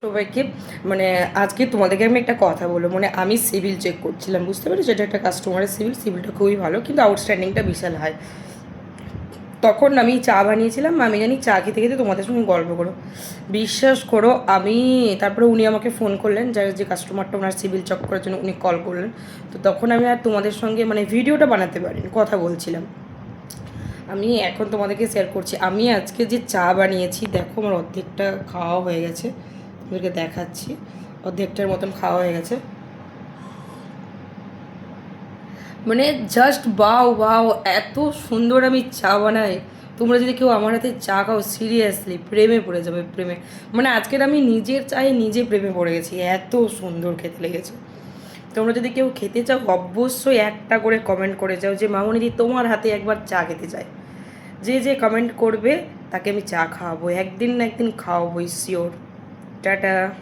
সবাইকে মানে আজকে তোমাদেরকে আমি একটা কথা বলবো, মানে আমি সিভিল চেক করছিলাম, বুঝতে পেরেছি, এটা একটা কাস্টমারের সিভিলটা খুবই ভালো, কিন্তু আউটস্ট্যান্ডিংটা বিশাল হয়। তখন আমি চা বানিয়েছিলাম, আমি জানি চা খেতে খেতে তোমাদের সঙ্গে গল্প করো, বিশ্বাস করো আমি। তারপরে উনি আমাকে ফোন করলেন, যার যে কাস্টমারটা ওনার সিভিল চেক করার জন্য উনি কল করলেন। তো তখন আমি আর তোমাদের সঙ্গে মানে ভিডিওটা বানাতে পারিনি, কথা বলছিলাম। আমি এখন তোমাদেরকে শেয়ার করছি আমি আজকে যে চা বানিয়েছি। দেখো আমার অর্ধেকটা খাওয়া হয়ে গেছে, তোমাদেরকে দেখাচ্ছি। অর্ধেকটার মতন খাওয়া হয়ে গেছে, মানে জাস্ট বাও বাও, এত সুন্দর আমি চা বানাই। তোমরা যদি কেউ আমার হাতে চা খাও, সিরিয়াসলি প্রেমে পড়ে যাবে, প্রেমে। মানে আজকের আমি নিজের চায়ে নিজে প্রেমে পড়ে গেছি, এত সুন্দর খেতে লেগেছে। তোমরা যদি কেউ খেতে চাও অবশ্যই একটা করে কমেন্ট করে যাও যে মামুনিদি তোমার হাতে একবার চা খেতে চাই। যে যে কমেন্ট করবে তাকে আমি চা খাওয়াবো, একদিন না একদিন খাওয়াবোই, শিওর। টাটা।